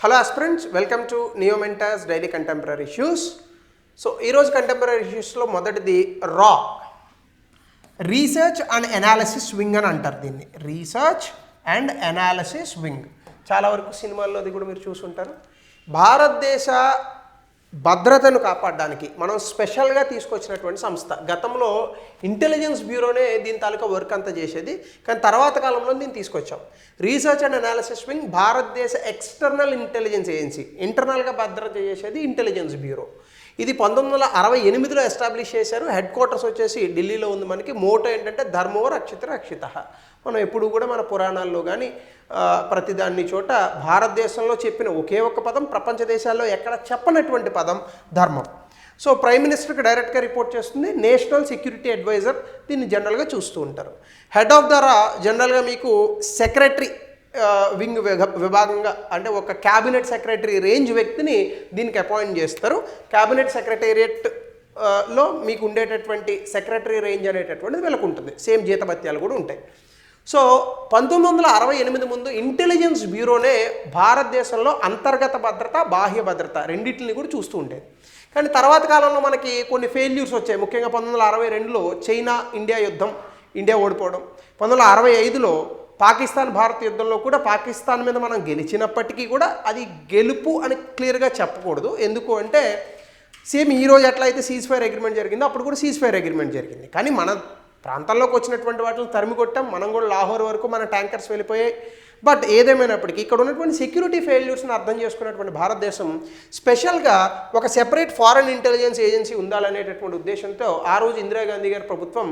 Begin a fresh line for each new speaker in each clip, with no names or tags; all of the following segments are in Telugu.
Hello aspirants, welcome to neo mentors daily contemporary issues. So ఈరోజు కంటెంపరీ ఇష్యూస్లో మొదటిది రా రీసెర్చ్ అండ్ ఎనాలిసిస్ వింగ్ అని అంటారు. దీన్ని రీసెర్చ్ అండ్ ఎనాలిసిస్ వింగ్. చాలా వరకు సినిమాల్లో అది కూడా మీరు చూసుంటారు. భారతదేశ భద్రతను కాపాడడానికి మనం స్పెషల్గా తీసుకొచ్చినటువంటి సంస్థ. గతంలో ఇంటెలిజెన్స్ బ్యూరోనే దీని తాలూకా వర్క్ అంతా చేసేది, కానీ తర్వాత కాలంలో దీన్ని తీసుకొచ్చాం. రీసెర్చ్ అండ్ అనాలిసిస్ వింగ్ భారతదేశ ఎక్స్టర్నల్ ఇంటెలిజెన్స్ ఏజెన్సీ. ఇంటర్నల్గా భద్రత చేసేది ఇంటెలిజెన్స్ బ్యూరో. ఇది 1968లో ఎస్టాబ్లిష్ చేశారు. హెడ్ క్వార్టర్స్ వచ్చేసి ఢిల్లీలో ఉంది. మనకి మోటో ఏంటంటే ధర్మో రక్షిత రక్షిత. మనం ఎప్పుడు కూడా మన పురాణాల్లో కానీ ప్రతిదాన్ని చోట భారతదేశంలో చెప్పిన ఒకే ఒక్క పదం, ప్రపంచ దేశాల్లో ఎక్కడ చెప్పనటువంటి పదం ధర్మం. సో ప్రైమ్ మినిస్టర్కి డైరెక్ట్గా రిపోర్ట్ చేస్తుంది. నేషనల్ సెక్యూరిటీ అడ్వైజర్ దీన్ని జనరల్గా చూస్తూ ఉంటారు. హెడ్ ఆఫ్ ద జనరల్గా మీకు సెక్రటరీ వింగ్ విభాగంగా, అంటే ఒక క్యాబినెట్ సెక్రటరీ రేంజ్ వ్యక్తిని దీనికి అపాయింట్ చేస్తారు. క్యాబినెట్ సెక్రటేరియట్లో మీకు ఉండేటటువంటి సెక్రటరీ రేంజ్ అనేటటువంటిది వీళ్ళకు ఉంటుంది. సేమ్ జీతభత్యాలు కూడా ఉంటాయి. సో 1968 ముందు ఇంటెలిజెన్స్ బ్యూరోనే భారతదేశంలో అంతర్గత భద్రత, బాహ్య భద్రత రెండింటిని కూడా చూస్తూ ఉండేది. కానీ తర్వాత కాలంలో మనకి కొన్ని ఫెయిల్యూర్స్ వచ్చాయి. ముఖ్యంగా 1962లో చైనా ఇండియా యుద్ధం, ఇండియా ఓడిపోవడం. 1965లో పాకిస్తాన్ భారత్ యుద్ధంలో కూడా పాకిస్తాన్ మీద మనం గెలిచినప్పటికీ కూడా అది గెలుపు అని క్లియర్గా చెప్పకూడదు. ఎందుకు అంటే సేమ్ ఈరోజు ఎట్లా అయితే సీజ్ ఫైర్ అగ్రిమెంట్ జరిగిందో అప్పుడు కూడా సీజ్ ఫైర్ అగ్రిమెంట్ జరిగింది. కానీ మన ప్రాంతంలోకి వచ్చినటువంటి వాటిని తరిమి కొట్టాం. మనం కూడా లాహోర్ వరకు మన ట్యాంకర్స్ వెళ్ళిపోయాయి. బట్ ఏదేమైనప్పటికీ ఇక్కడ ఉన్నటువంటి సెక్యూరిటీ ఫెయిల్యూర్స్ని అర్థం చేసుకున్నటువంటి భారతదేశం స్పెషల్గా ఒక సెపరేట్ ఫారెన్ ఇంటెలిజెన్స్ ఏజెన్సీ ఉండాలనేటటువంటి ఉద్దేశంతో ఆ రోజు ఇందిరాగాంధీ గారి ప్రభుత్వం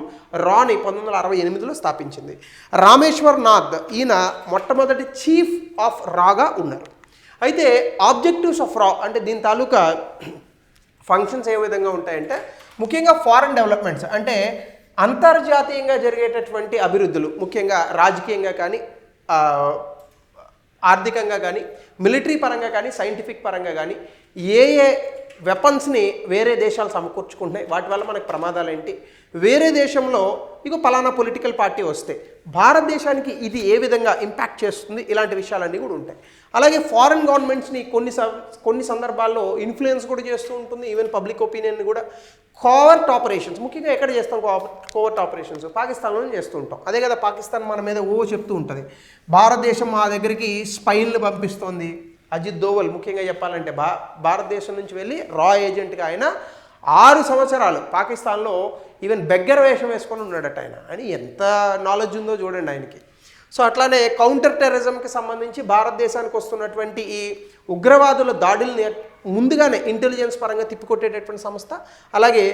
రాని 1968లో స్థాపించింది. రామేశ్వర్ నాథ్ ఈయన మొట్టమొదటి చీఫ్ ఆఫ్ రాగా ఉన్నారు. అయితే ఆబ్జెక్టివ్స్ ఆఫ్ రా అంటే దీని తాలూకా ఫంక్షన్స్ ఏ విధంగా ఉంటాయంటే ముఖ్యంగా ఫారెన్ డెవలప్మెంట్స్, అంటే అంతర్జాతీయంగా జరిగేటటువంటి అభివృద్ధులు, ముఖ్యంగా రాజకీయంగా కానీ, ఆర్థికంగా కానీ, మిలిటరీ పరంగా కానీ, సైంటిఫిక్ పరంగా కానీ ఏ వెపన్స్ని వేరే దేశాలు సమకూర్చుకుంటున్నాయి, వాటి వల్ల మనకు ప్రమాదాలు ఏంటి, వేరే దేశంలో ఇక పలానా పొలిటికల్ పార్టీ వస్తే భారతదేశానికి ఇది ఏ విధంగా ఇంపాక్ట్ చేస్తుంది, ఇలాంటి విషయాలన్నీ కూడా ఉంటాయి. అలాగే ఫారెన్ గవర్నమెంట్స్ని కొన్ని సందర్భాల్లో ఇన్ఫ్లుయెన్స్ కూడా చేస్తూ ఉంటుంది. ఈవెన్ పబ్లిక్ ఒపీనియన్ కూడా. కోవర్ట్ ఆపరేషన్స్ ముఖ్యంగా ఎక్కడ చేస్తాం? కోవర్ట్ ఆపరేషన్స్ పాకిస్తాన్లో చేస్తూ ఉంటాం. అదే కదా పాకిస్తాన్ మన మీద చెప్తూ ఉంటుంది, భారతదేశం మా దగ్గరికి స్పైన్లు పంపిస్తోంది. అజిత్ దోవల్ ముఖ్యంగా చెప్పాలంటే భారతదేశం నుంచి వెళ్ళి రా ఏజెంట్గా ఆయన 6 సంవత్సరాలు పాకిస్తాన్లో ఈవెన్ బెగ్గర వేషం వేసుకొని ఉన్నాడట ఆయన. అని ఎంత నాలెడ్జ్ ఉందో చూడండి ఆయనకి. సో అట్లానే కౌంటర్ టెర్రరిజంకి సంబంధించి భారతదేశానికి వస్తున్నటువంటి ఈ ఉగ్రవాదుల దాడుల్ని ముందుగానే ఇంటెలిజెన్స్ పరంగా తిప్పికొట్టేటటువంటి సంస్థ. అలాగే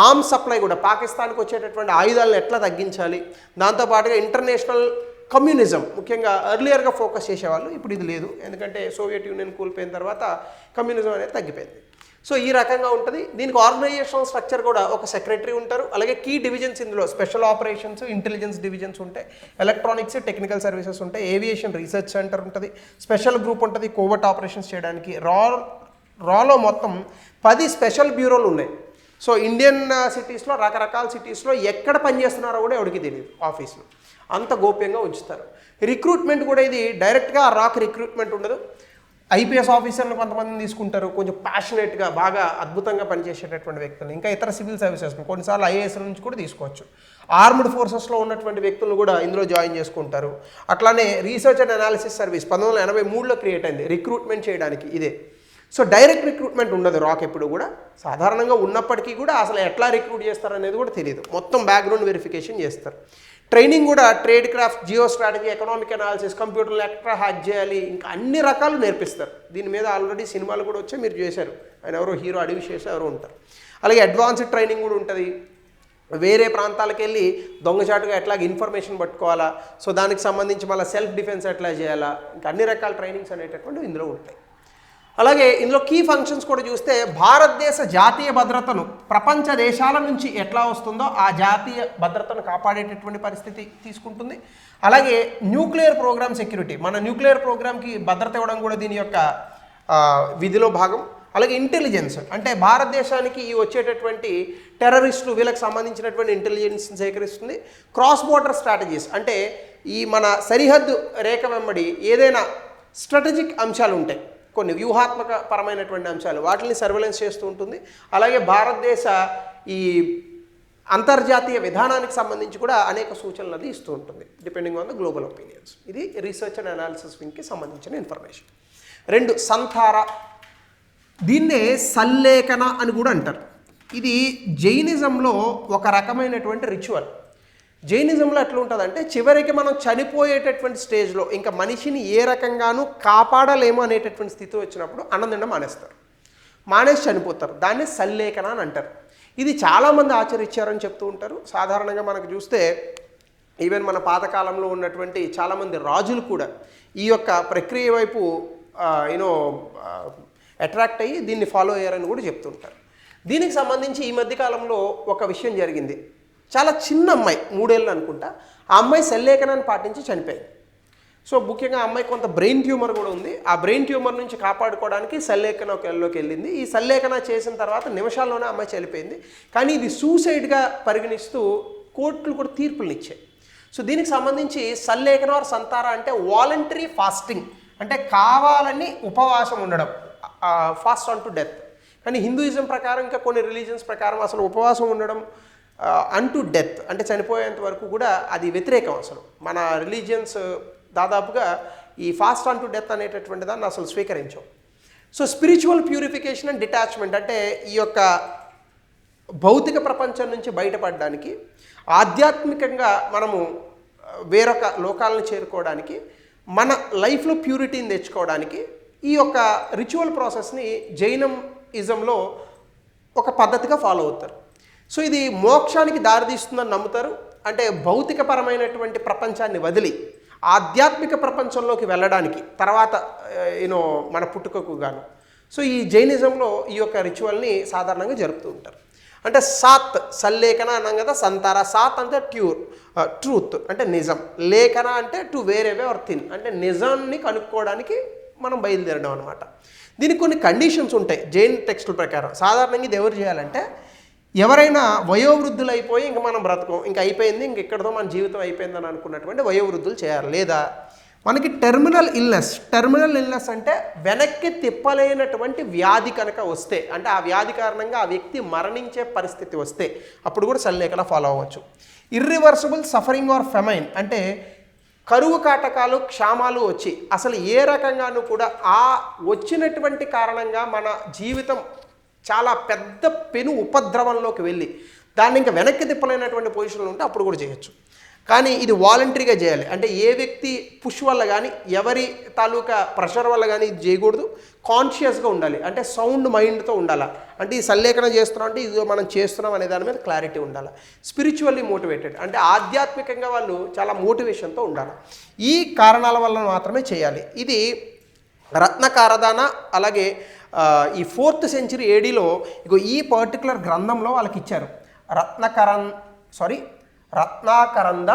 ఆర్మ్స్ సప్లై కూడా, పాకిస్తాన్కి వచ్చేటటువంటి ఆయుధాలను ఎట్లా తగ్గించాలి, దాంతోపాటుగా ఇంటర్నేషనల్ కమ్యూనిజం ముఖ్యంగా ఎర్లియర్గా ఫోకస్ చేసేవాళ్ళు. ఇప్పుడు ఇది లేదు, ఎందుకంటే సోవియట్ యూనియన్ కూలిపోయిన తర్వాత కమ్యూనిజం అనేది తగ్గిపోయింది. సో ఈ రకంగా ఉంటుంది. దీనికి ఆర్గనైజేషనల్ స్ట్రక్చర్ కూడా ఒక సెక్రటరీ ఉంటారు. అలాగే కీ డివిజన్స్ ఇందులో స్పెషల్ ఆపరేషన్స్, ఇంటెలిజెన్స్ డివిజన్స్ ఉంటాయి, ఎలక్ట్రానిక్స్, టెక్నికల్ సర్వీసెస్ ఉంటాయి, ఏవియేషన్ రీసెర్చ్ సెంటర్ ఉంటుంది, స్పెషల్ గ్రూప్ ఉంటుంది కోవర్ట్ ఆపరేషన్స్ చేయడానికి. రాలో మొత్తం 10 స్పెషల్ బ్యూరోలు ఉన్నాయి. సో ఇండియన్ సిటీస్లో, రకరకాల సిటీస్లో ఎక్కడ పనిచేస్తున్నారో కూడా ఎవరికి తెలియదు. ఆఫీస్లో అంత గోప్యంగా ఉంచుతారు. రిక్రూట్మెంట్ కూడా ఇది డైరెక్ట్గా రాక్ రిక్రూట్మెంట్ ఉండదు. ఐపీఎస్ ఆఫీసర్లు కొంతమందిని తీసుకుంటారు, కొంచెం ప్యాషనేట్గా బాగా అద్భుతంగా పనిచేసేటటువంటి వ్యక్తులు. ఇంకా ఇతర సివిల్ సర్వీసెస్, కొన్నిసార్లు ఐఏఎస్ నుంచి కూడా తీసుకోవచ్చు. ఆర్మ్డ్ ఫోర్సెస్లో ఉన్నటువంటి వ్యక్తులను కూడా ఇందులో జాయిన్ చేసుకుంటారు. అట్లానే రీసెర్చ్ అండ్ అనాలిసిస్ సర్వీస్ 1983లో క్రియేట్ అయింది రిక్రూట్మెంట్ చేయడానికి ఇదే. సో డైరెక్ట్ రిక్రూట్మెంట్ ఉండదు రాక్ ఎప్పుడు కూడా. సాధారణంగా ఉన్నప్పటికీ కూడా అసలు ఎట్లా రిక్రూట్ చేస్తారనేది కూడా తెలియదు. మొత్తం బ్యాక్గ్రౌండ్ వెరిఫికేషన్ చేస్తారు. ట్రైనింగ్ కూడా tradecraft, geostrategy, economic analysis, కంప్యూటర్లు ఎట్లా హ్యాక్ చేయాలి, ఇంకా అన్ని రకాలు నేర్పిస్తారు. దీని మీద ఆల్రెడీ సినిమాలు కూడా వచ్చాయి, మీరు చేశారు. ఆయన ఎవరో హీరో అడవి చేసి ఎవరో ఉంటారు. అలాగే అడ్వాన్స్డ్ ట్రైనింగ్ కూడా ఉంటుంది. వేరే ప్రాంతాలకు వెళ్ళి దొంగచాటుగా ఎట్లాగ ఇన్ఫర్మేషన్ పట్టుకోవాలా, సో దానికి సంబంధించి మళ్ళీ సెల్ఫ్ డిఫెన్స్ ఎట్లా చేయాలా, ఇంకా అన్ని రకాల ట్రైనింగ్స్ అనేటటువంటి ఇందులో ఉంటాయి. అలాగే ఇందులో కీ ఫంక్షన్స్ కూడా చూస్తే భారతదేశ జాతీయ భద్రతను ప్రపంచ దేశాల నుంచి ఎట్లా వస్తుందో ఆ జాతీయ భద్రతను కాపాడేటటువంటి పరిస్థితి తీసుకుంటుంది. అలాగే న్యూక్లియర్ ప్రోగ్రామ్ సెక్యూరిటీ, మన న్యూక్లియర్ ప్రోగ్రామ్కి భద్రత ఇవ్వడం కూడా దీని యొక్క విధిలో భాగం. అలాగే ఇంటెలిజెన్స్, అంటే భారతదేశానికి ఈ వచ్చేటటువంటి టెర్రరిస్టులు వీళ్ళకి సంబంధించినటువంటి ఇంటెలిజెన్స్ని సేకరిస్తుంది. క్రాస్ బోర్డర్ స్ట్రాటజీస్, అంటే ఈ మన సరిహద్దు రేఖ వెంబడి ఏదైనా స్ట్రాటజిక్ అంశాలు ఉంటాయి, కొన్ని వ్యూహాత్మక పరమైనటువంటి అంశాలు వాటిని సర్వేలెన్స్ చేస్తూ ఉంటుంది. అలాగే భారతదేశ ఈ అంతర్జాతీయ విధానానికి సంబంధించి కూడా అనేక సూచనలు అది ఇస్తూ ఉంటుంది depending on the global opinions. ఇది రీసెర్చ్ అండ్ అనాలిసిస్ వింగ్కి సంబంధించిన ఇన్ఫర్మేషన్. 2 సంతార, దీన్నే సల్లేఖన అని కూడా అంటారు. ఇది జైనిజంలో ఒక రకమైనటువంటి రిచువల్. జైనిజంలో ఎట్లా ఉంటుందంటే చివరికి మనం చనిపోయేటటువంటి స్టేజ్లో ఇంకా మనిషిని ఏ రకంగానూ కాపాడలేము అనేటటువంటి స్థితి వచ్చినప్పుడు అన్నం తినడం మానేసి చనిపోతారు. దాన్ని సల్లేఖన అని అంటారు. ఇది చాలామంది ఆచరించారని చెప్తూ ఉంటారు. సాధారణంగా మనకు చూస్తే ఈవెన్ మన పాతకాలంలో ఉన్నటువంటి చాలామంది రాజులు కూడా ఈ యొక్క ప్రక్రియ వైపు అట్రాక్ట్ అయ్యి దీన్ని ఫాలో అయ్యారని కూడా చెప్తుంటారు. దీనికి సంబంధించి ఈ మధ్యకాలంలో ఒక విషయం జరిగింది. చాలా చిన్న అమ్మాయి 3 ఏళ్ళు అనుకుంటా, ఆ అమ్మాయి సల్లేఖనాన్ని పాటించి చనిపోయింది. సో ముఖ్యంగా ఆ అమ్మాయి కొంత బ్రెయిన్ ట్యూమర్ కూడా ఉంది. ఆ బ్రెయిన్ ట్యూమర్ నుంచి కాపాడుకోవడానికి సల్లేఖనలోకి వెళ్ళింది. ఈ సల్లేఖన చేసిన తర్వాత నిమిషాల్లోనే అమ్మాయి చనిపోయింది. కానీ ఇది సూసైడ్గా పరిగణిస్తూ కోర్టులు కూడా తీర్పులు ఇచ్చాయి. సో దీనికి సంబంధించి సల్లేఖన ఆర్ సంతార అంటే వాలంటరీ ఫాస్టింగ్, అంటే కావాలని ఉపవాసం ఉండడం, ఫాస్ట్ ఆన్ టు డెత్. కానీ హిందూయిజం ప్రకారం ఇంకా కొన్ని రిలీజియన్స్ ప్రకారం అసలు ఉపవాసం ఉండడం అన్టు డెత్ అంటే చనిపోయేంత వరకు కూడా అది వ్యతిరేకం. అసలు మన రిలీజియన్స్ దాదాపుగా ఈ ఫాస్ట్ ఆన్ టు డెత్ అనేటటువంటి దాన్ని అసలు స్వీకరించాం. So spiritual purification and detachment అంటే ఈ యొక్క భౌతిక ప్రపంచం నుంచి బయటపడడానికి, ఆధ్యాత్మికంగా మనము వేరొక లోకాలను చేరుకోవడానికి, మన లైఫ్లో ప్యూరిటీని తెచ్చుకోవడానికి ఈ యొక్క రిచువల్ ప్రాసెస్ని జైనిజంలో ఒక పద్ధతిగా ఫాలో అవుతారు. సో ఇది మోక్షానికి దారితీస్తుందని నమ్ముతారు. అంటే భౌతికపరమైనటువంటి ప్రపంచాన్ని వదిలి ఆధ్యాత్మిక ప్రపంచంలోకి వెళ్ళడానికి తర్వాత మన పుట్టుకకు గాను. సో ఈ జైనిజంలో ఈ యొక్క రిచువల్ని సాధారణంగా జరుపుతూ ఉంటారు. అంటే సాత్, సల్లేఖన అన్నాం కదా, సంతార. సాత్ అంటే ట్రూత్ అంటే నిజం, లేఖన అంటే టు వేర్ అవే ఆర్ థిన్ అంటే నిజాన్ని కనుక్కోవడానికి మనం బయలుదేరడం అనమాట. దీనికి కొన్ని కండిషన్స్ ఉంటాయి జైన్ టెక్స్టుల ప్రకారం. సాధారణంగా ఇది ఎవరు చేయాలంటే ఎవరైనా వయోవృద్ధులు అయిపోయి ఇంక మనం బ్రతకం, ఇంక అయిపోయింది, ఇంక ఇక్కడతో మన జీవితం అయిపోయిందని అనుకున్నటువంటి వయోవృద్ధులు చేయాలి. లేదా మనకి టెర్మినల్ ఇల్నెస్ అంటే వెనక్కి తిప్పలేనటువంటి వ్యాధి కనుక వస్తే, అంటే ఆ వ్యాధి కారణంగా ఆ వ్యక్తి మరణించే పరిస్థితి వస్తే అప్పుడు కూడా సల్లేఖన ఫాలో అవ్వచ్చు. ఇర్రివర్సిబుల్ సఫరింగ్ ఆర్ ఫెమైన్ అంటే కరువు కాటకాలు, క్షామాలు వచ్చి అసలు ఏ రకంగానూ కూడా ఆ వచ్చినటువంటి కారణంగా మన జీవితం చాలా పెద్ద పెను ఉపద్రవంలోకి వెళ్ళి దాన్ని ఇంకా వెనక్కి తిప్పలేనటువంటి పొజిషన్లో ఉంటే అప్పుడు కూడా చేయొచ్చు. కానీ ఇది వాలంటరీగా చేయాలి. అంటే ఏ వ్యక్తి పుష్ వల్ల కానీ ఎవరి తాలూకా ప్రెషర్ వల్ల కానీ ఇది చేయకూడదు. కాన్షియస్గా ఉండాలి, అంటే సౌండ్ మైండ్తో ఉండాలి. అంటే ఈ సల్లేఖన చేస్తున్నాం అంటే ఇది మనం చేస్తున్నాం అనే దాని మీద క్లారిటీ ఉండాలి. స్పిరిచువల్లీ మోటివేటెడ్ అంటే ఆధ్యాత్మికంగా వాళ్ళు చాలా మోటివేషన్తో ఉండాలి. ఈ కారణాల వల్ల మాత్రమే చేయాలి. ఇది రత్నకారదాన. అలాగే ఈ 4th century ADలో ఇగో ఈ పర్టికులర్ గ్రంథంలో వాళ్ళకి ఇచ్చారు. రత్నాకరంద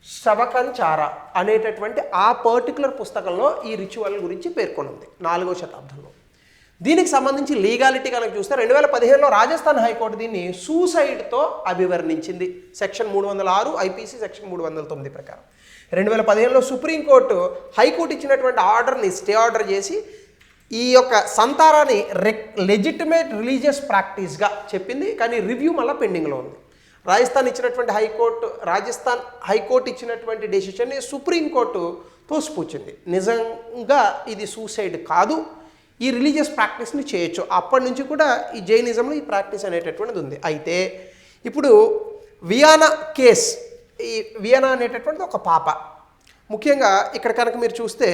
శవకంచార అనేటటువంటి ఆ పర్టికులర్ పుస్తకంలో ఈ రిచువల్ గురించి పేర్కొనుంది 4వ శతాబ్దంలో. దీనికి సంబంధించి లీగాలిటీ కనుక చూస్తే 2015లో రాజస్థాన్ హైకోర్టు దీన్ని సూసైడ్తో అభివర్ణించింది. సెక్షన్ 306 IPC సెక్షన్ 309 ప్రకారం. 2015లో సుప్రీంకోర్టు హైకోర్టు ఇచ్చినటువంటి ఆర్డర్ని స్టే ఆర్డర్ చేసి ఈ యొక్క సంతారాన్ని లెజిటిమేట్ రిలీజియస్ ప్రాక్టీస్గా చెప్పింది. కానీ రివ్యూ మళ్ళీ పెండింగ్లో ఉంది. రాజస్థాన్ హైకోర్టు ఇచ్చినటువంటి డెసిషన్ని సుప్రీంకోర్టు తోసిపుచ్చింది. నిజంగా ఇది సూసైడ్ కాదు, ఈ రిలీజియస్ ప్రాక్టీస్ని చేయొచ్చు. అప్పటి నుంచి కూడా ఈ జైనిజంలో ఈ ప్రాక్టీస్ అనేటటువంటిది ఉంది. అయితే ఇప్పుడు వియానా కేస్, ఈ వియానా అనేటటువంటిది ఒక పాప. ముఖ్యంగా ఇక్కడ కనుక మీరు చూస్తే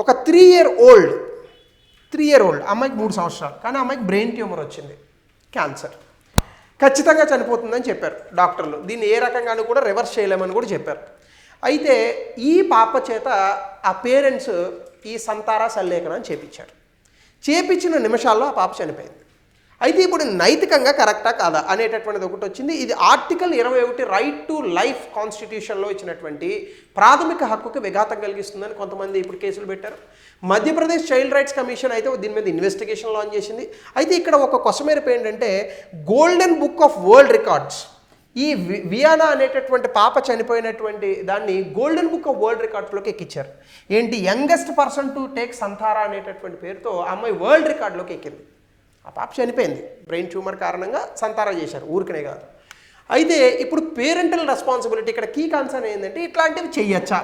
ఒక 3 year old అమ్మాయికి 3 సంవత్సరాలు, కానీ అమ్మాయికి బ్రెయిన్ ట్యూమర్ వచ్చింది, క్యాన్సర్. ఖచ్చితంగా చనిపోతుందని చెప్పారు డాక్టర్లు. దీన్ని ఏ రకంగానూ కూడా రివర్స్ చేయలేమని కూడా చెప్పారు. అయితే ఈ పాప చేత ఆ పేరెంట్స్ ఈ సంతార సల్లేఖనం చేపించిన నిమిషాల్లో ఆ పాప చనిపోయింది. అయితే ఇప్పుడు నైతికంగా కరెక్టా కాదా అనేటటువంటిది ఒకటి వచ్చింది. ఇది ఆర్టికల్ 21 రైట్ టు లైఫ్ కాన్స్టిట్యూషన్లో ఇచ్చినటువంటి ప్రాథమిక హక్కుకి విఘాతం కలిగిస్తుందని కొంతమంది ఇప్పుడు కేసులు పెట్టారు. మధ్యప్రదేశ్ చైల్డ్ రైట్స్ కమిషన్ అయితే దీని మీద ఇన్వెస్టిగేషన్ లాంచ్ చేసింది. అయితే ఇక్కడ ఒక కొసమేరపు ఏంటంటే golden book of world records ఈ వియానా అనేటటువంటి పాప చనిపోయినటువంటి దాన్ని గోల్డెన్ బుక్ ఆఫ్ వరల్డ్ రికార్డ్స్లోకి ఎక్కించారు. ఏంటి, యంగెస్ట్ పర్సన్ టు టేక్ సంతారా అనేటటువంటి పేరుతో ఆ అమ్మాయి వరల్డ్ రికార్డులోకి ఎక్కింది. ఆ పాప చనిపోయింది, బ్రెయిన్ ట్యూమర్ కారణంగా సంతారా చేశారు, ఊరికనే కాదు. అయితే ఇప్పుడు పేరెంటల్ రెస్పాన్సిబిలిటీ ఇక్కడ కీ కన్సర్న్ ఏంటంటే ఇట్లాంటివి చెయ్యొచ్చా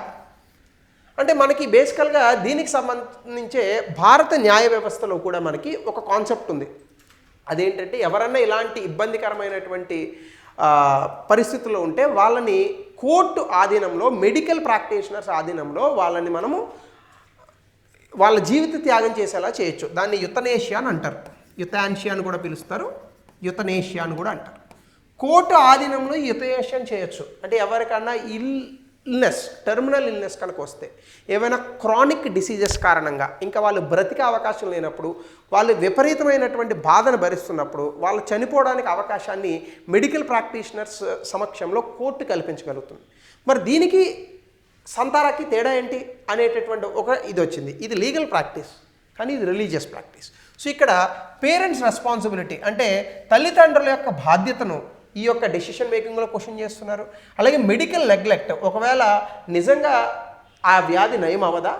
అంటే మనకి బేసికల్గా దీనికి సంబంధించే భారత న్యాయ వ్యవస్థలో కూడా మనకి ఒక కాన్సెప్ట్ ఉంది. అదేంటంటే ఎవరన్నా ఇలాంటి ఇబ్బందికరమైనటువంటి పరిస్థితుల్లో ఉంటే వాళ్ళని కోర్టు ఆధీనంలో, మెడికల్ ప్రాక్టీషనర్స్ ఆధీనంలో వాళ్ళని మనము వాళ్ళ జీవిత త్యాగం చేసేలా చేయొచ్చు. దాన్ని యుతనేషియా అని అంటారు, యుతాన్షియా అని కూడా పిలుస్తారు, యుతనేషియా అని కూడా అంటారు. కోర్టు ఆధీనంలో యుతనేషియా చేయొచ్చు. అంటే ఎవరికన్నా ఇల్నెస్, టెర్మినల్ ఇల్నెస్ కనుక వస్తే, ఏమైనా క్రానిక్ డిసీజెస్ కారణంగా ఇంకా వాళ్ళు బ్రతికే అవకాశం లేనప్పుడు, వాళ్ళు విపరీతమైనటువంటి బాధను భరిస్తున్నప్పుడు, వాళ్ళు చనిపోవడానికి అవకాశాన్ని మెడికల్ ప్రాక్టీషనర్స్ సమక్షంలో కోర్టు కల్పించగలుగుతుంది. మరి దీనికి సంతారాకి తేడా ఏంటి అనేటటువంటి ఒక ఇది వచ్చింది. ఇది లీగల్ ప్రాక్టీస్ కానీ ఇది రిలీజియస్ ప్రాక్టీస్. సో ఇక్కడ పేరెంట్స్ రెస్పాన్సిబిలిటీ అంటే తల్లిదండ్రుల యొక్క బాధ్యతను ఈ యొక్క డెసిషన్ మేకింగ్లో క్వశ్చన్ చేస్తున్నారు. అలాగే మెడికల్ నెగ్లెక్ట్, ఒకవేళ నిజంగా ఆ వ్యాధి నయం అవ్వదా,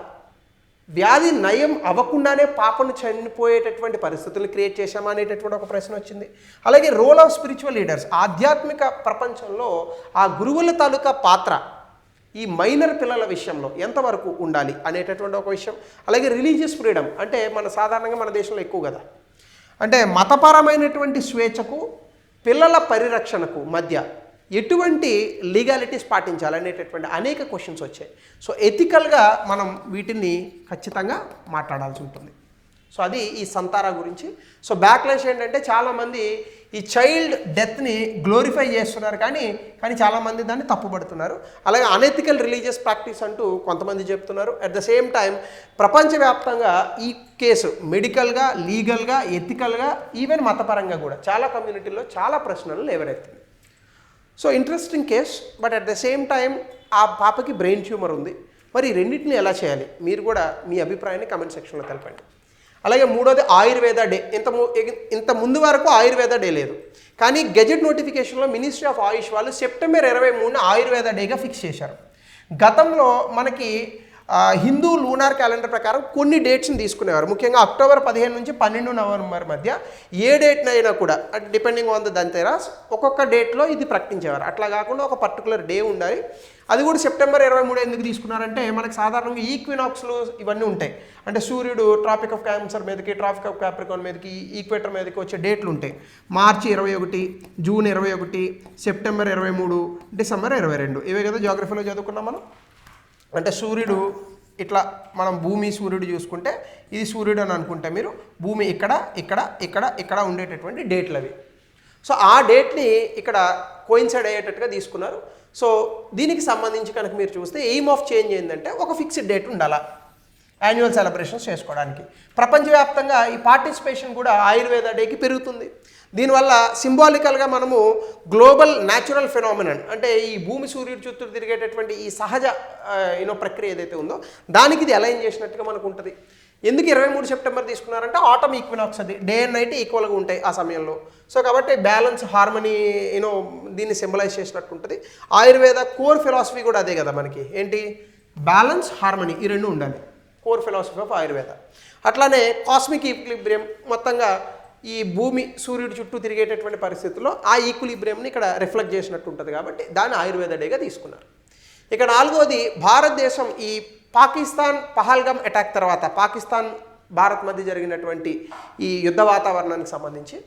వ్యాధి నయం అవ్వకుండానే పాపను చనిపోయేటటువంటి పరిస్థితులు క్రియేట్ చేశామా అనేటటువంటి ఒక ప్రశ్న వచ్చింది. అలాగే రోల్ ఆఫ్ స్పిరిచువల్ లీడర్స్, ఆధ్యాత్మిక ప్రపంచంలో ఆ గురువుల తాలూకా పాత్ర ఈ మైనర్ పిల్లల విషయంలో ఎంతవరకు ఉండాలి అనేటటువంటి ఒక విషయం. అలాగే రిలీజియస్ ఫ్రీడమ్ అంటే సాధారణంగా మన దేశంలో ఎక్కువ కదా, అంటే మతపరమైనటువంటి స్వేచ్ఛకు పిల్లల పరిరక్షణకు మధ్య ఎటువంటి లీగాలిటీస్ పాటించాలనేటటువంటి అనేక క్వశ్చన్స్ వచ్చాయి. సో ఎథికల్గా మనం వీటిని ఖచ్చితంగా మాట్లాడాల్సి ఉంటుంది. సో అది ఈ సంతారా గురించి. సో బ్యాక్లాష్ ఏంటంటే చాలామంది ఈ చైల్డ్ డెత్ని గ్లోరిఫై చేస్తున్నారు, కానీ చాలామంది దాన్ని తప్పుపడుతున్నారు. అలాగే అనెథికల్ రిలీజియస్ ప్రాక్టీస్ అంటూ కొంతమంది చెప్తున్నారు. అట్ ద సేమ్ టైం ప్రపంచవ్యాప్తంగా ఈ కేసు మెడికల్గా, లీగల్గా, ఎథికల్గా, ఈవెన్ మతపరంగా కూడా చాలా కమ్యూనిటీల్లో చాలా ప్రశ్నలు లేవనెత్తింది. So interesting case, but at the same time ఆ పాపకి బ్రెయిన్ ట్యూమర్ ఉంది. మరి ఈ రెండింటిని ఎలా చేయాలి, మీరు కూడా మీ అభిప్రాయాన్ని కమెంట్ సెక్షన్లో తెలపండి. అలాగే మూడోది ఆయుర్వేద డే. ఇంత ముందు వరకు ఆయుర్వేద డే లేదు, కానీ గెజెట్ నోటిఫికేషన్లో మినిస్ట్రీ ఆఫ్ ఆయుష్ వాళ్ళు సెప్టెంబర్ 23న ఆయుర్వేద డేగా ఫిక్స్ చేశారు. గతంలో మనకి హిందూ లూనార్ క్యాలెండర్ ప్రకారం కొన్ని డేట్స్ని తీసుకునేవారు. ముఖ్యంగా అక్టోబర్ 15 నుంచి 12 నవంబర్ మధ్య ఏ డేట్నైనా కూడా డిపెండింగ్ ఆన్ ద ధన్తెరస్ ఒక్కొక్క డేట్లో ఇది ప్రకటించేవారు. అట్లా కాకుండా ఒక పర్టికులర్ డే ఉండాలి. అది కూడా సెప్టెంబర్ 23 ఎందుకు తీసుకున్నారంటే మనకు సాధారణంగా ఈక్వినాక్స్లు ఇవన్నీ ఉంటాయి. అంటే సూర్యుడు ట్రాపిక్ ఆఫ్ క్యాన్సర్ మీదకి, ట్రాపిక్ ఆఫ్ క్యాప్రికాన్ మీదకి, ఈక్వేటర్ మీదకి వచ్చే డేట్లు ఉంటాయి. మార్చి 21, జూన్ 21, సెప్టెంబర్ 23, డిసెంబర్ 22. ఇవే కదా జాగ్రఫీలో చదువుకున్నాం మనం. అంటే సూర్యుడు ఇట్లా మనం భూమి సూర్యుడు చూసుకుంటే ఇది సూర్యుడు అని అనుకుంటే మీరు భూమి ఇక్కడ ఇక్కడ ఇక్కడ ఇక్కడ ఉండేటటువంటి డేట్లు అవి. సో ఆ డేట్ని ఇక్కడ కోయిన్సైడ్ అయ్యేటట్టుగా తీసుకున్నారు. సో దీనికి సంబంధించి కనుక మీరు చూస్తే ఎయిమ్ ఆఫ్ చేంజ్ ఏంటంటే ఒక ఫిక్స్డ్ డేట్ ఉండాలా యాన్యువల్ సెలబ్రేషన్స్ చేసుకోవడానికి. ప్రపంచవ్యాప్తంగా ఈ పార్టిసిపేషన్ కూడా ఆయుర్వేద డేకి పెరుగుతుంది. దీనివల్ల సింబాలికల్గా మనము గ్లోబల్ న్యాచురల్ ఫెనామినన్ అంటే ఈ భూమి సూర్యుడు చుట్టూ తిరిగేటటువంటి ఈ సహజ ప్రక్రియ ఏదైతే ఉందో దానికి ఇది అలైన్ చేసినట్టుగా మనకు ఉంటుంది. ఎందుకు 23 సెప్టెంబర్ తీసుకున్నారంటే ఆటమ్ ఈక్వినాక్స్, అది డే అండ్ నైట్ ఈక్వల్గా ఉంటాయి ఆ సమయంలో. సో కాబట్టి బ్యాలెన్స్, హార్మనీ దీన్ని సింబలైజ్ చేసినట్టు ఉంటుంది. ఆయుర్వేద కోర్ ఫిలాసఫీ కూడా అదే కదా మనకి, ఏంటి బ్యాలెన్స్, హార్మనీ, ఈ రెండు ఉండాలి కోర్ ఫిలాసఫీ ఆఫ్ ఆయుర్వేద. అట్లానే కాస్మిక్ ఈక్విలిబ్రియం, మొత్తంగా ఈ భూమి సూర్యుడి చుట్టూ తిరిగేటటువంటి పరిస్థితుల్లో ఆ ఈక్విలిబ్రియంని ఇక్కడ రిఫ్లెక్ట్ చేసినట్టు ఉంటుంది కాబట్టి దాన్ని ఆయుర్వేద డేగా తీసుకున్నారు. ఇక నాలుగోది, భారతదేశం ఈ పాకిస్తాన్ పహల్గామ్ అటాక్ తర్వాత పాకిస్తాన్ భారత్ మధ్య జరిగినటువంటి ఈ యుద్ధ వాతావరణానికి సంబంధించి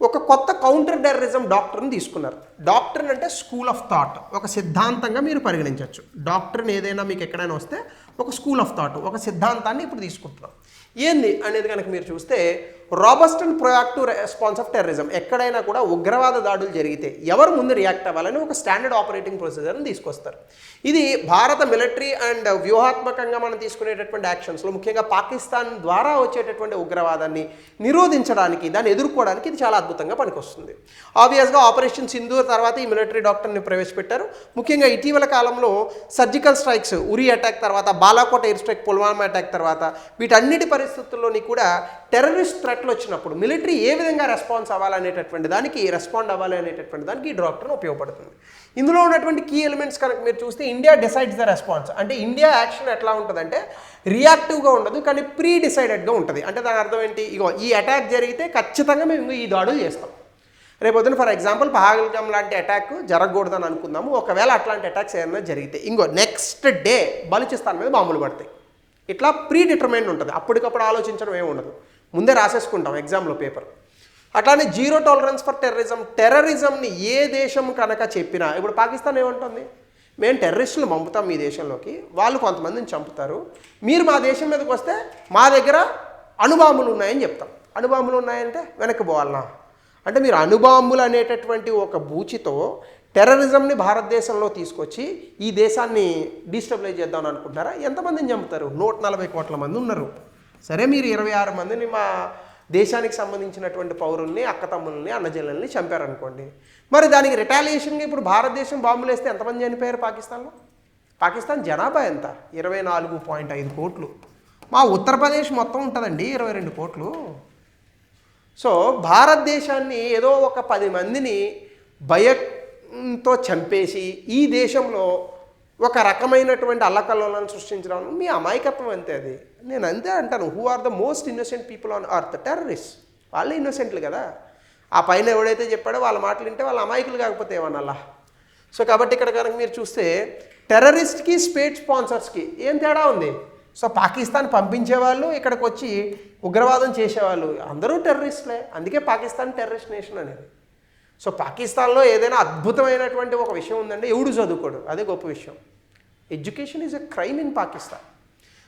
ఒక కొత్త కౌంటర్ టెర్రరిజం డాక్టర్ని తీసుకున్నారు. డాక్టర్ని అంటే స్కూల్ ఆఫ్ థాట్, ఒక సిద్ధాంతంగా మీరు పరిగణించవచ్చు. డాక్టర్ని ఏదైనా మీకు ఎక్కడైనా వస్తే ఒక స్కూల్ ఆఫ్ థాట్, ఒక సిద్ధాంతాన్ని ఇప్పుడు తీసుకుంటున్నాం. ఏంది అనేది కనుక మీరు చూస్తే robust and proactive response of terrorism. ఎక్కడైనా కూడా ఉగ్రవాద దాడులు జరిగితే ఎవరు ముందు రియాక్ట్ అవ్వాలని ఒక స్టాండర్డ్ ఆపరేటింగ్ ప్రొసీజర్ని తీసుకొస్తారు. ఇది భారత మిలిటరీ అండ్ వ్యూహాత్మకంగా మనం తీసుకునేటటువంటి యాక్షన్స్లో ముఖ్యంగా పాకిస్తాన్ ద్వారా వచ్చేటటువంటి ఉగ్రవాదాన్ని నిరోధించడానికి, దాన్ని ఎదుర్కోవడానికి ఇది చాలా అద్భుతంగా పనికొస్తుంది. ఆబ్వియస్గా ఆపరేషన్ సింధూర్ తర్వాత ఈ మిలిటరీ డాక్టర్ని ప్రవేశపెట్టారు. ముఖ్యంగా ఇటీవల కాలంలో సర్జికల్ స్ట్రైక్స్, ఉరి అటాక్ తర్వాత, Balakot air strike, Pulwama attack తర్వాత, వీటన్నిటి పరిస్థితుల్లోని కూడా టెర్రరిస్ట్ థ్రెట్ థ్రెట్లు వచ్చినప్పుడు మిలిటరీ ఏ విధంగా రెస్పాండ్ అవ్వాలి అనేటటువంటి దానికి ఈ డాక్టర్ ఉపయోగపడుతుంది. ఇందులో ఉన్నటువంటి కీ ఎలిమెంట్స్ కనుక మీరు చూస్తే ఇండియా డిసైడ్స్ ద రెస్పాన్స్. అంటే ఇండియా యాక్షన్ ఎట్లా ఉంటుందంటే రియాక్టివ్గా ఉండదు, కానీ ప్రీ డిసైడెడ్గా ఉంటుంది. అంటే దాని అర్థం ఏంటి, ఇగో ఈ అటాక్ జరిగితే ఖచ్చితంగా మేము ఈ దాడులు చేస్తాం. రేపొద్దున ఫర్ ఎగ్జాంపుల్ పహల్గామ్ లాంటి అటాక్ జరగకూడదని అనుకుందాము. ఒకవేళ అట్లాంటి అటాక్స్ ఏమైనా జరిగితే నెక్స్ట్ డే బలూచిస్తాన్ మీద బాంబులు పడతాయి. ఇట్లా ప్రీ డిటర్మైండ్ ఉంటుంది. అప్పటికప్పుడు ఆలోచించడం ఏమి ఉండదు, ముందే రాసేసుకుంటాం ఎగ్జామ్లో పేపర్. అట్లానే జీరో టాలరెన్స్ ఫర్ టెర్రరిజంని ఏ దేశం కనుక చెప్పినా, ఇప్పుడు పాకిస్తాన్ ఏమంటుంది, మేము టెర్రరిస్టులు పంపుతాం మీ దేశంలోకి, వాళ్ళు కొంతమందిని చంపుతారు, మీరు మా దేశం మీదకి వస్తే మా దగ్గర అణుబాంబులు ఉన్నాయని చెప్తాం. అణుబాంబులు ఉన్నాయంటే వెనక్కి పోవాలనా? అంటే మీరు అణుబాంబులు అనేటటువంటి ఒక బూచితో టెర్రరిజంని భారతదేశంలో తీసుకొచ్చి ఈ దేశాన్ని డిస్టెబిలైజ్ చేద్దామని అనుకుంటున్నారా? ఎంతమందిని చంపుతారు? 140 కోట్ల మంది ఉన్నారు. సరే, మీరు 26 మందిని మా దేశానికి సంబంధించినటువంటి పౌరుల్ని, అక్కతమ్ముల్ని, అన్నజల్లని చంపారనుకోండి, మరి దానికి రిటాలియేషన్గా ఇప్పుడు భారతదేశం బాంబులు వేస్తే ఎంతమంది చనిపోయారు పాకిస్తాన్లో? పాకిస్తాన్ జనాభా ఎంత? 24.5 కోట్లు. మా ఉత్తరప్రదేశ్ మొత్తం ఉంటుందండి 22 కోట్లు. సో భారతదేశాన్ని ఏదో ఒక 10 మందిని భయంతో చంపేసి ఈ దేశంలో ఒక రకమైనటువంటి అల్లకల్లోలను సృష్టించడం మీ అమాయకత్వం అంతే. అది నేను అంతే అంటాను. Who are the most innocent people on earth? Terrorist. వాళ్ళే ఇన్నోసెంట్లు కదా. ఆ పైన ఎవడైతే చెప్పాడో వాళ్ళ మాటలు వింటే వాళ్ళ అమాయకులు కాకపోతే ఏమన్నా. సో కాబట్టి ఇక్కడ కనుక మీరు చూస్తే టెర్రరిస్ట్కి స్టేట్ స్పాన్సర్స్కి ఏం తేడా ఉంది? సో పాకిస్తాన్ పంపించేవాళ్ళు, ఇక్కడికి వచ్చి ఉగ్రవాదం చేసేవాళ్ళు అందరూ టెర్రరిస్ట్లే. అందుకే పాకిస్తాన్ టెర్రరిస్ట్ నేషన్ అనేది. సో పాకిస్తాన్లో ఏదైనా అద్భుతమైనటువంటి ఒక విషయం ఉందంటే ఎవడు చదువుకోడు, అదే గొప్ప విషయం. Education is a crime in Pakistan.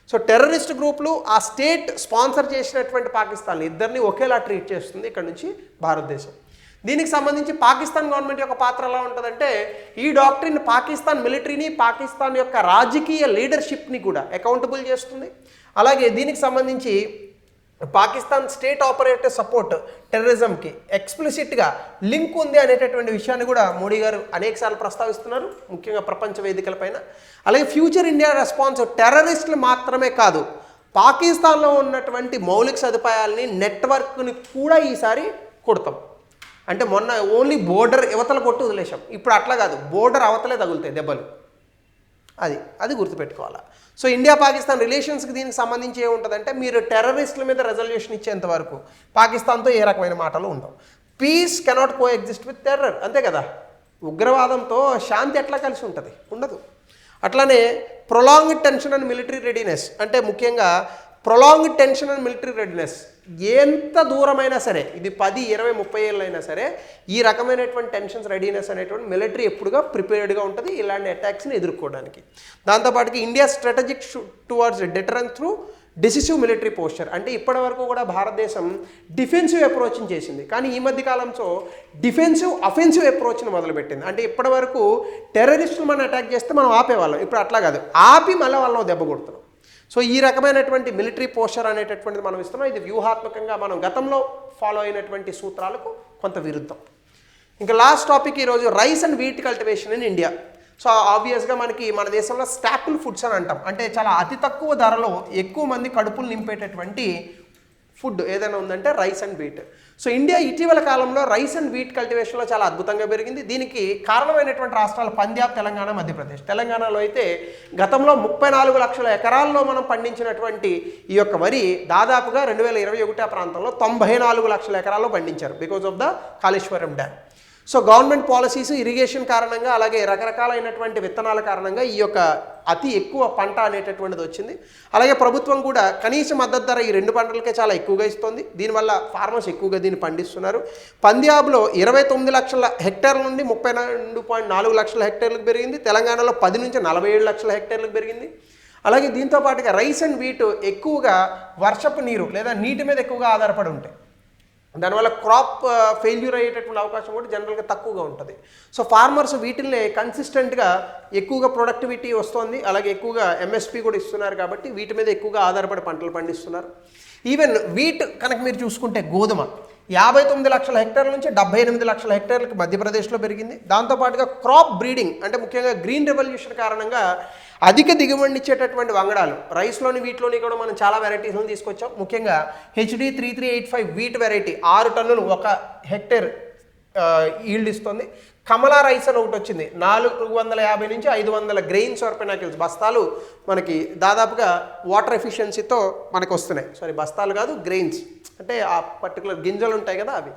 So terrorist గ్రూపులు ఆ స్టేట్ స్పాన్సర్ చేసినటువంటి పాకిస్తాన్ ఇద్దరిని ఒకేలా ట్రీట్ చేస్తుంది ఇక్కడ నుంచి భారతదేశం. దీనికి సంబంధించి పాకిస్తాన్ గవర్నమెంట్ యొక్క పాత్ర ఎలా ఉంటుందంటే, ఈ డాక్టరీని పాకిస్తాన్ మిలిటరీని, పాకిస్తాన్ యొక్క రాజకీయ లీడర్షిప్ని కూడా అకౌంటబుల్ చేస్తుంది. అలాగే దీనికి సంబంధించి పాకిస్తాన్ స్టేట్ ఆపరేటర్ సపోర్ట్ టెర్రరిజంకి ఎక్స్ప్లిసిట్గా లింక్ ఉంది అనేటటువంటి విషయాన్ని కూడా మోడీ గారు అనేకసార్లు ప్రస్తావిస్తున్నారు, ముఖ్యంగా ప్రపంచ వేదికలపైన. అలాగే ఫ్యూచర్ ఇండియా రెస్పాన్స్ టెర్రరిస్టులు మాత్రమే కాదు, పాకిస్తాన్లో ఉన్నటువంటి మౌలిక సదుపాయాలని, నెట్వర్క్ని కూడా ఈసారి కొడతాం. అంటే మొన్న ఓన్లీ బోర్డర్ యువతల కొట్టు వదిలేసాం, ఇప్పుడు అట్లా కాదు, బోర్డర్ అవతలే తగులుతాయి దెబ్బలు. అది గుర్తుపెట్టుకోవాలి. సో ఇండియా పాకిస్తాన్ రిలేషన్స్కి దీనికి సంబంధించి ఏముంటుందంటే, మీరు టెర్రరిస్టుల మీద రెజల్యూషన్ ఇచ్చేంత వరకు పాకిస్తాన్తో ఏ రకమైన మాటలు ఉండవు. Peace cannot coexist with terror, అంతే కదా. ఉగ్రవాదంతో శాంతి ఎట్లా కలిసి ఉంటుంది? ఉండదు. అట్లానే prolonged tension and military readiness, అంటే ముఖ్యంగా prolonged tension and military readiness ఎంత దూరమైనా సరే, ఇది 10, 20, 30 ఏళ్ళైనా సరే ఈ రకమైనటువంటి టెన్షన్స్ రెడీనెస్ అనేటువంటి మిలిటరీ ఎప్పుడుగా ప్రిపేర్డ్గా ఉంటుంది ఇలాంటి అటాక్స్ని ఎదుర్కోవడానికి. దాంతోపాటుకి India strategic towards deterrence through decisive military posture, అంటే ఇప్పటి వరకు కూడా భారతదేశం డిఫెన్సివ్ అప్రోచ్ని చేసింది, కానీ ఈ మధ్య కాలంలో డిఫెన్సివ్ అఫెన్సివ్ అప్రోచ్ని మొదలుపెట్టింది. అంటే ఇప్పటి వరకు టెర్రరిస్టులు మనం అటాక్ చేస్తే మనం ఆపేవాళ్ళం, ఇప్పుడు అట్లా కాదు, ఆపి మళ్ళీ వాళ్ళని దెబ్బ కొడుతున్నాం. సో ఈ రకమైనటువంటి మిలిటరీ పోస్చర్ అనేటటువంటిది మనం ఇస్తున్నాం. ఇది వ్యూహాత్మకంగా మనం గతంలో ఫాలో అయినటువంటి సూత్రాలకు కొంత విరుద్ధం. ఇంకా లాస్ట్ టాపిక్ ఈరోజు rice and wheat cultivation in India. So ఆబ్వియస్గా మన దేశంలో స్టాపుల్ ఫుడ్స్ అని అంటాం, అంటే చాలా అతి తక్కువ ధరలో ఎక్కువ మంది కడుపులు నింపేటటువంటి ఫుడ్ ఏదైనా ఉందంటే rice and wheat. So India ఇటీవల కాలంలో రైస్ అండ్ వీట్ కల్టివేషన్లో చాలా అద్భుతంగా పెరిగింది. దీనికి కారణమైనటువంటి రాష్ట్రాలు పంజాబ్, తెలంగాణ, మధ్యప్రదేశ్. తెలంగాణలో అయితే గతంలో 34 లక్షల ఎకరాల్లో మనం పండించినటువంటి ఈ యొక్క వరి దాదాపుగా 2021 ప్రాంతంలో 94 లక్షల ఎకరాల్లో పండించారు because of the Kaleshwaram dam. So government policies, irrigation కారణంగా, అలాగే రకరకాలైనటువంటి విత్తనాల కారణంగా ఈ యొక్క అతి ఎక్కువ పంట అనేటటువంటిది వచ్చింది. అలాగే ప్రభుత్వం కూడా కనీస మద్దతు ధర ఈ 2 పంటలకే చాలా ఎక్కువగా ఇస్తుంది. దీనివల్ల ఫార్మర్స్ ఎక్కువగా దీన్ని పండిస్తున్నారు. పంజాబ్లో 29 లక్షల హెక్టార్ల నుండి 32.4 లక్షల హెక్టార్లకు పెరిగింది. తెలంగాణలో 10 నుంచి 47 లక్షల హెక్టార్లకు పెరిగింది. అలాగే దీంతో పాటుగా రైస్ అండ్ వీట్ ఎక్కువగా వర్షపు నీరు లేదా నీటి మీద ఎక్కువగా ఆధారపడి ఉంటాయి. దానివల్ల క్రాప్ ఫెయిల్యూర్ అయ్యేటటువంటి అవకాశం కూడా జనరల్గా తక్కువగా ఉంటుంది. సో ఫార్మర్స్ వీటిల్ని కన్సిస్టెంట్గా ఎక్కువగా ప్రొడక్టివిటీ వస్తుంది, అలాగే ఎక్కువగా ఎంఎస్పీ కూడా ఇస్తున్నారు కాబట్టి వీటి మీద ఎక్కువగా ఆధారపడి పంటలు పండిస్తున్నారు. ఈవెన్ వీట్ కనుక మీరు చూసుకుంటే గోధుమ 59 లక్షల హెక్టార్ల నుంచి 78 లక్షల హెక్టార్లకు మధ్యప్రదేశ్లో పెరిగింది. దాంతోపాటుగా క్రాప్ బ్రీడింగ్ అంటే ముఖ్యంగా గ్రీన్ రెవల్యూషన్ కారణంగా అధిక దిగుబడినిచ్చేటటువంటి వంగడాలు రైస్లోని వీటిలోని కూడా మనం చాలా వెరైటీస్ని తీసుకొచ్చాం. ముఖ్యంగా HD 3385 వీట్ వెరైటీ 6 టన్నులు ఒక హెక్టేర్ ఈల్డ్ ఇస్తుంది. కమలా రైస్ అని ఒకటి వచ్చింది, 450 నుంచి 500 గ్రెయిన్స్ ఆర్ పెనాకిల్స్ బస్తాలు మనకి దాదాపుగా వాటర్ ఎఫిషియన్సీతో మనకు వస్తున్నాయి. సారీ, బస్తాలు కాదు, గ్రెయిన్స్ అంటే ఆ పర్టికులర్ గింజలు ఉంటాయి కదా అవి.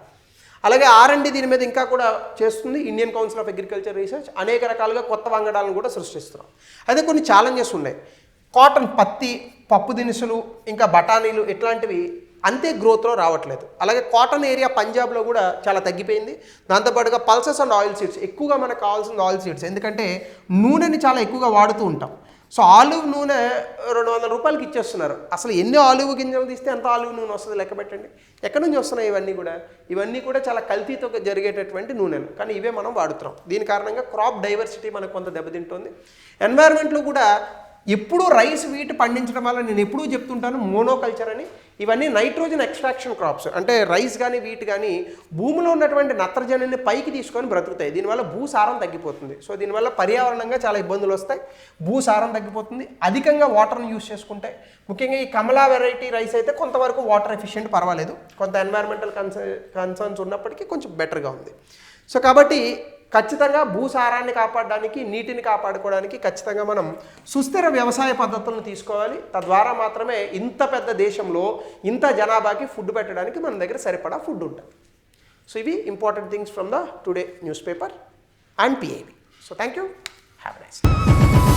అలాగే R&D దీని మీద ఇంకా కూడా చేస్తుంది Indian council of agriculture research. అనేక రకాలుగా కొత్త వంగడాలను కూడా సృష్టిస్తున్నాం. అయితే కొన్ని ఛాలెంజెస్ ఉన్నాయి. కాటన్, పత్తి, పప్పు దినుసులు, ఇంకా బఠానీలు ఇట్లాంటివి అంతే గ్రోత్లో రావట్లేదు. అలాగే కాటన్ ఏరియా పంజాబ్లో కూడా చాలా తగ్గిపోయింది. దాంతోపాటుగా పల్సెస్ అండ్ ఆయిల్ సీడ్స్, ఎక్కువగా మనకు కావాల్సిన ఆయిల్ సీడ్స్, ఎందుకంటే నూనెని చాలా ఎక్కువగా వాడుతూ ఉంటాం. సో ఆలివ్ నూనె 200 రూపాయలకి ఇచ్చేస్తున్నారు. అసలు ఎన్ని ఆలివ్ గింజలు తీస్తే ఎంత ఆలివ్ నూనె వస్తుంది లెక్క పెట్టండి. ఎక్కడి నుంచి వస్తున్నాయి ఇవన్నీ కూడా చాలా కల్తీతో జరిగేటటువంటి నూనెలు, కానీ ఇవే మనం వాడుతున్నాం. దీని కారణంగా క్రాప్ డైవర్సిటీ మనకు కొంత దెబ్బతింటుంది. ఎన్వైర్న్మెంట్లో కూడా ఎప్పుడూ రైస్ వీట్ పండించడం వల్ల నేను ఎప్పుడూ చెప్తుంటాను మోనోకల్చర్ అని. ఇవన్నీ నైట్రోజన్ ఎక్స్ట్రాక్షన్ క్రాప్స్, అంటే రైస్ కానీ వీట్ కానీ భూమిలో ఉన్నటువంటి నత్రజనిని పైకి తీసుకొని బ్రతుకుతాయి. దీనివల్ల భూసారం తగ్గిపోతుంది. సో దీనివల్ల పర్యావరణంగా చాలా ఇబ్బందులు వస్తాయి. భూసారం తగ్గిపోతుంది. అధికంగా వాటర్ని యూస్ చేసుకుంటాయి. ముఖ్యంగా ఈ కమలా వెరైటీ రైస్ అయితే కొంతవరకు వాటర్ ఎఫిషియెంట్, పర్వాలేదు. కొంత ఎన్వైర్మెంటల్ కన్సర్న్స్ ఉన్నప్పటికీ కొంచెం బెటర్గా ఉంది. సో కాబట్టి ఖచ్చితంగా భూసారాన్ని కాపాడడానికి, నీటిని కాపాడుకోవడానికి ఖచ్చితంగా మనం సుస్థిర వ్యవసాయ పద్ధతులను తీసుకోవాలి. తద్వారా మాత్రమే ఇంత పెద్ద దేశంలో ఇంత జనాభాకి ఫుడ్ పెట్టడానికి మన దగ్గర సరిపడా ఫుడ్ ఉంటుంది. సో ఇవి important things from the today news paper and PIB. So thank you, have a nice day.